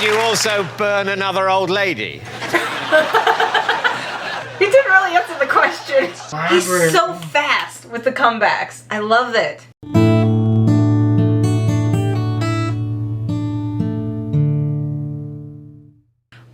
you also burn another old lady? He didn't really answer the question. He's so fast with the comebacks. I love it.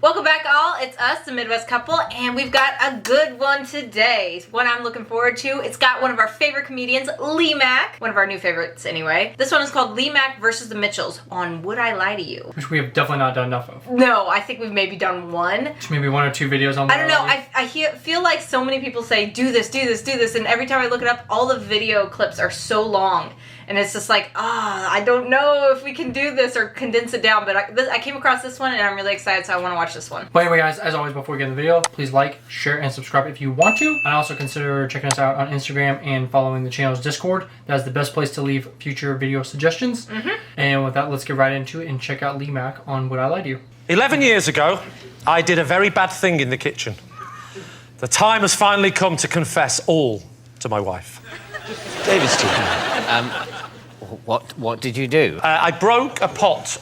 Welcome back, all. It's us, the Midwest couple, and we've got a good one today. It's one I'm looking forward to. It's got one of our favorite comedians, Mack. One of our new favorites, anyway. This one is called Mack versus the Mitchells on Would I Lie to You? Which we have definitely not done enough of. No, I think we've maybe done one. Maybe one or two videos on that. I don't know. I feel like so many people say, do this, do this, do this, and every time I look it up, all the video clips are so long. And it's just like, I don't know if we can do this or condense it down. But I came across this one, and I'm really excited, so I want to watch this one. But anyway, guys, as always, before we get in the video, please like, share, and subscribe if you want to. And also consider checking us out on Instagram and following the channel's Discord. That's the best place to leave future video suggestions. And with that, let's get right into it and check out Mack on Would I Lie to You. 11 years ago, I did a very bad thing in the kitchen. The time has finally come to confess all to my wife. David Stephen, what did you do? I broke a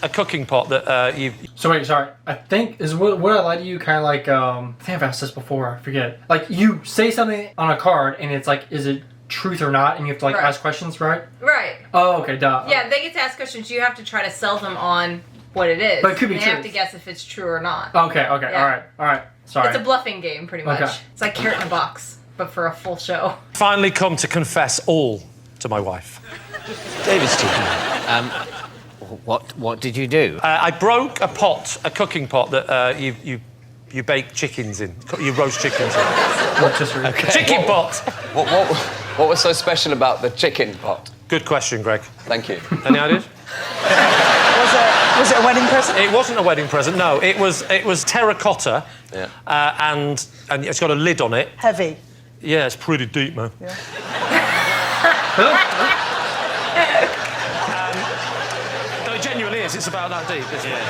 cooking pot that you... So wait, sorry. I think, Would I Lie to You kind of like, I think I've asked this before, I forget. Like, you say something on a card, and it's like, is it truth or not? And you have to, like, ask questions, right? Right. Oh, okay, duh. Yeah, they get to ask questions. You have to try to sell them on what it is. But it could be They true. have to guess if it's true or not. Okay, Yeah. all right. Sorry. It's a bluffing game, pretty much. Okay. It's like Carrot in a Box, but for a full show. Finally come to confess all to my wife. David Stephen, what did you do? I broke a cooking pot that you bake chickens in. You roast chickens in. Okay. Chicken pot! What was so special about the chicken pot? Good question, Greg. Thank you. Any ideas? Was it a wedding present? It wasn't a wedding present, no. It was terracotta, Yeah. and it's got a lid on it. Heavy. Yeah, it's pretty deep, man. Yeah. No, it genuinely is. It's about that deep, isn't it?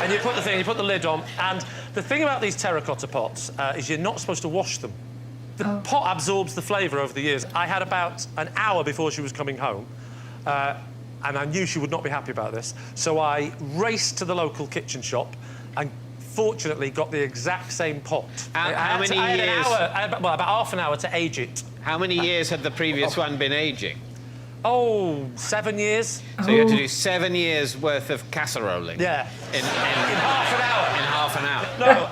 And you put the lid on. And the thing about these terracotta pots is you're not supposed to wash them. The pot absorbs the flavour over the years. I had about an hour before she was coming home, and I knew she would not be happy about this. So I raced to the local kitchen shop and fortunately got the exact same pot. How many years? About half an hour to age it. How many years had the previous one been aging? Oh, 7 years. So you had to do 7 years worth of casseroling? Yeah. In half an hour. In half an hour? No,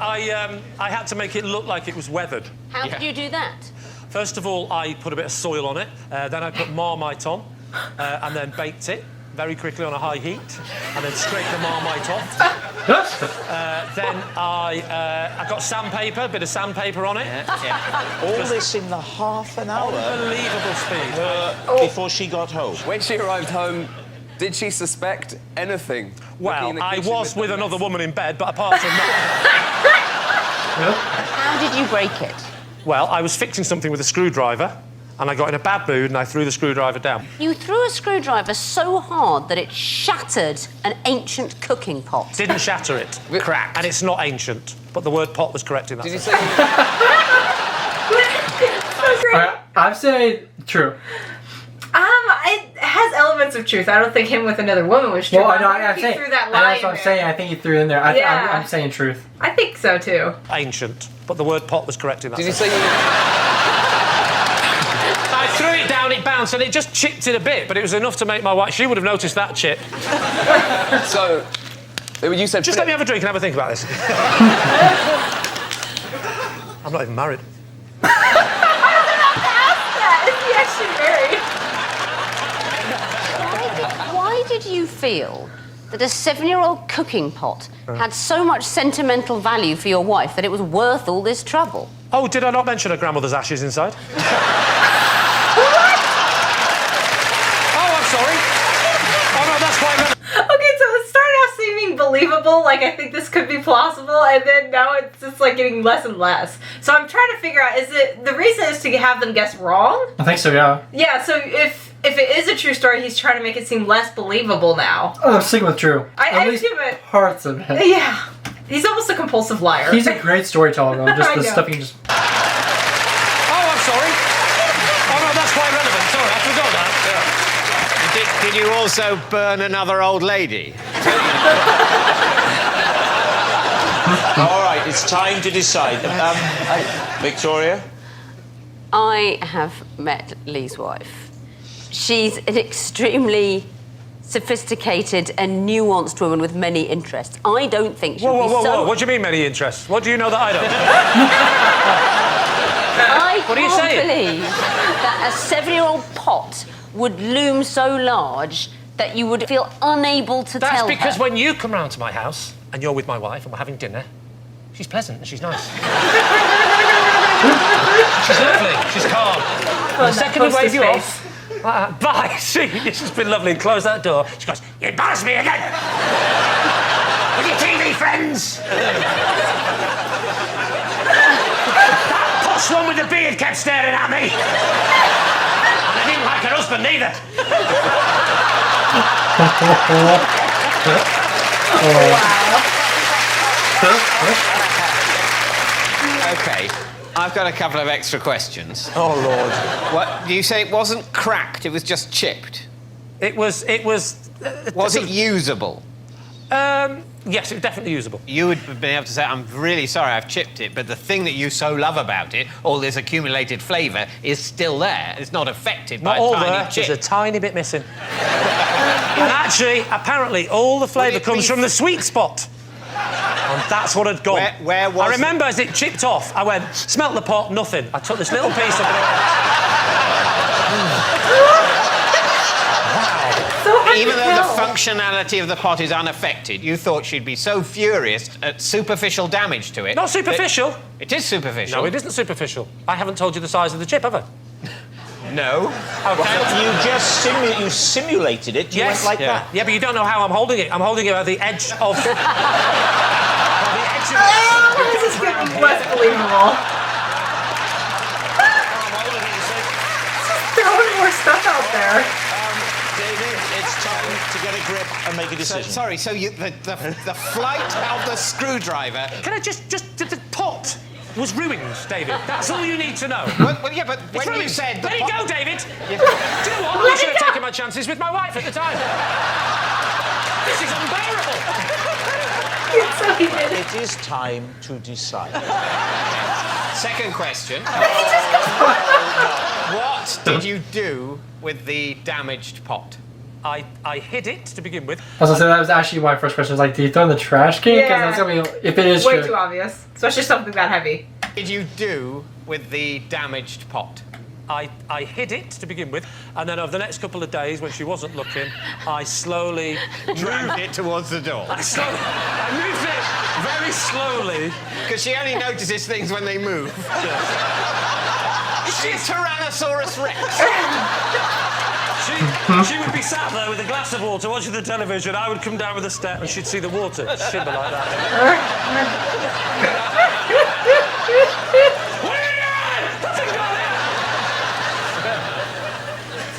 I had to make it look like it was weathered. How did you do that? First of all, I put a bit of soil on it. Then I put Marmite on, and then baked it very quickly on a high heat, and then scraped the Marmite off. Then I got sandpaper, a bit of sandpaper on it. All this in the half an hour Unbelievable speed. before she got home. When she arrived home, did she suspect anything? Well, Looking in the I kitchen was with the another mess. woman in bed, but apart from that... How did you break it? Well, I was fixing something with a screwdriver, and I got in a bad mood, and I threw the screwdriver down. You threw a screwdriver so hard that it shattered an ancient cooking pot. Didn't shatter it. Cracked. And it's not ancient, but the word pot was correct in that Did you sense. say... I'd say true. It has elements of truth. I don't think him with another woman was true. Well, I know, I I'm think saying. he threw that And line that's what I'm there. saying. I think you threw it in there. Yeah. I'm saying truth. I think so, too. Ancient, but the word pot was correct in that Did you sense. say I threw it down, it bounced, and it just chipped it a bit, but it was enough to make my wife... She would have noticed that chip. So, you said... Just let me have a drink and have a think about this. I'm not even married. Is he actually married? Why did you feel that a 7-year-old cooking pot had so much sentimental value for your wife that it was worth all this trouble? Oh, did I not mention her grandmother's ashes inside? What? Oh, I'm sorry. Oh, no, that's quite... Okay, so it started off seeming believable, like I think this could be plausible, and then now it's just like getting less and less. So I'm trying to figure out, is it the reason is to have them guess wrong? I think so, yeah. Yeah, so if it is a true story, he's trying to make it seem less believable now. Oh, I'm sticking with true. I At least do it. parts of it. Yeah. He's almost a compulsive liar. He's a great storyteller, though. Just I the know. stuff he can just... Oh, I'm sorry. Oh, no, that's quite relevant. Sorry, I forgot that. Did you also burn another old lady? It's time to decide. Victoria? I have met Lee's wife. She's an extremely sophisticated and nuanced woman with many interests. I don't think she'll be so... Whoa. What do you mean many interests? What do you know that I don't? What are you can't saying? believe that a 7-year-old pot would loom so large that you would feel unable to That's tell because her. when you come round to my house and you're with my wife and we're having dinner, she's pleasant and she's nice. She's lovely. She's calm. The second we wave you off, bye. See, this has been lovely. And close that door. She goes, "You embarrass me again with your TV friends." That posh one with the beard kept staring at me, and I didn't like her husband either. Okay, I've got a couple of extra questions. Oh, Lord. What, you say it wasn't cracked, it was just chipped? It was. Was it usable? Yes, it was definitely usable. You would have been able to say, I'm really sorry I've chipped it, but the thing that you so love about it, all this accumulated flavour, is still there. It's not affected by Not all a tiny there, chip. there's a tiny bit missing. And actually, apparently, all the flavour it comes be- from the sweet spot. And that's what had gone. Where was I remember as it chipped off, I went, smelt the pot, nothing. I took this little piece of it. Even though the functionality of the pot is unaffected, you thought she'd be so furious at superficial damage to it. Not superficial. It is superficial. No, it isn't superficial. I haven't told you the size of the chip, have I? No. Okay. You just simulated it. You Yes. went like that. Yeah, but you don't know how I'm holding it. I'm holding it at the edge of... the edge of This is getting less believable. Throwing more stuff out there. David, it's time to get a grip and make a decision. Sorry, so the flight of the screwdriver... Can I just the pot was ruined, David. That's all you need to know. Well, yeah, but It's when you ruined. said... Let the it pot- go, David. Yeah. Do you know what? I should have taken my chances with my wife at the time. This is unbearable. It's so heated. It is time to decide. Second question. What did you do with the damaged pot? I hid it to begin with. I was gonna say that was actually my first question. Was like, do you throw in the trash can? Because Yeah. that's gonna be if it is Way true. too obvious. Especially something that heavy. What did you do with the damaged pot? I hid it to begin with, and then over the next couple of days, when she wasn't looking, I slowly Dragged it towards the door. I moved it very slowly. Because she only notices things when they move. She's Tyrannosaurus Rex. She would be sat there with a glass of water watching the television. I would come down with a step and she'd see the water shimmer like that. What are you doing? Nothing got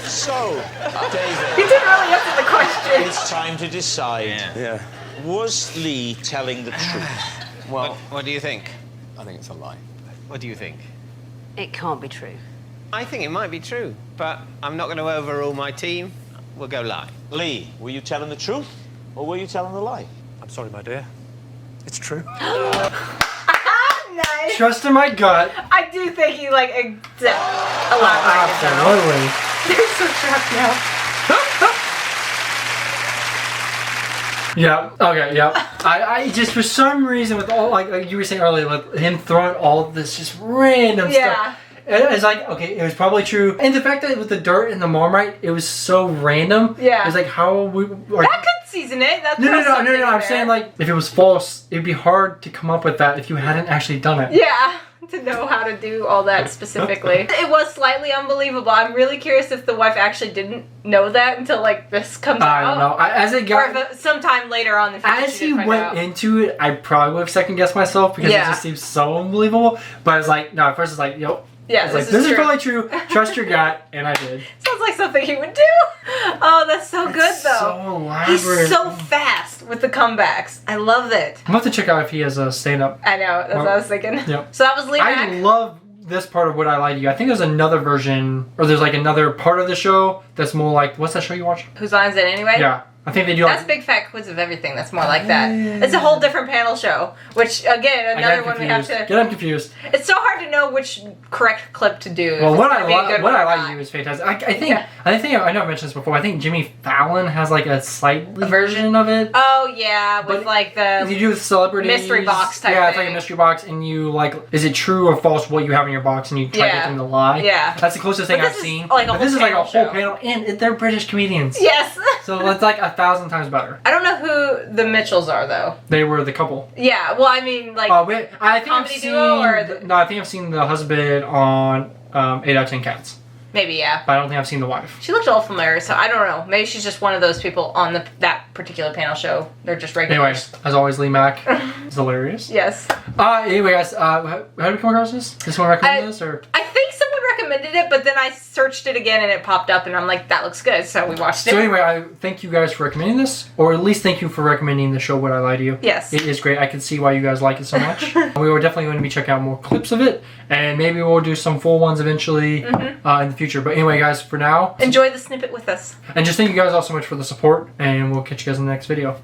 So, David, You didn't really answer the question. it's time to decide. Yeah. Was Lee telling the truth? Well, What do you think? I think it's a lie. What do you think? It can't be true. I think it might be true, but I'm not going to overrule my team. We'll go lie. Lee, were you telling the truth or were you telling the lie? I'm sorry, my dear. It's true. Nice. Trust in my gut. I do think he like elaborated. Absolutely. They're so trapped now. Yeah. Okay. Yeah. I just for some reason with all like you were saying earlier with him throwing all this just random Yeah. stuff. It's like okay, it was probably true, and the fact that with the dirt and the Marmite, it was so random. Yeah. It's like how we like. That could season it. That's No. something I'm there. saying like if it was false, it'd be hard to come up with that if you hadn't actually done it. Yeah, to know how to do all that specifically. It was slightly unbelievable. I'm really curious if the wife actually didn't know that until like this comes out. I don't know. As it Or got. if sometime later on in the future As she he did find went out. into it, I probably would have second guessed myself because Yeah. it just seems so unbelievable. But it's like, no, at first it's like, yo, Yeah, it's like, this is true. probably true. Trust your gut, and I did. Sounds like something he would do. Oh, that's so good though. So elaborate. He's so fast with the comebacks. I love it. I'm going to have to check out if he has a stand-up. I know, that's what I was thinking. Yep. So that was Lee I Mack. love this part of What I Lie to You. I think there's another version, or there's like another part of the show that's more like, what's that show you watch? Whose line's it anyway? Yeah. I think they do. That's Big Fat Quiz of Everything. That's more like that. It's a whole different panel show, which again, another one we have to. Get them confused. It's so hard to know which correct clip to do. Well, what I like like to do is fantastic. I know I mentioned this before. I think Jimmy Fallon has like a slight version of it. Oh yeah, with like the you do with celebrities mystery box type. Yeah, it's thing. like a mystery box, and you like, is it true or false what you have in your box, and you try to get them to lie. Yeah, that's the closest thing but I've seen. Like but this is like a whole panel, and they're British comedians. Yes. So it's like 1,000 times better. I don't know who the Mitchells are though. They were the couple. Yeah, well, I mean, like, I think comedy I've seen, duo or I think I've seen the husband on 8 out of 10 Cats. Maybe, yeah. But I don't think I've seen the wife. She looked all familiar, so I don't know. Maybe she's just one of those people on that particular panel show. They're just regulars. Anyways, as always, Lee Mack is hilarious. Yes. Anyway, guys, how did we come across this? Did someone recommend this, or? I think someone recommended it, but then I searched it again and it popped up, and I'm like, that looks good, so we watched it. So anyway, I thank you guys for recommending this, or at least thank you for recommending the show Would I Lie to You. Yes. It is great. I can see why you guys like it so much. We are definitely going to be checking out more clips of it, and maybe we'll do some full ones eventually in the future. But anyway, guys, for now, enjoy the snippet with us. And just thank you guys all so much for the support, and we'll catch you guys in the next video.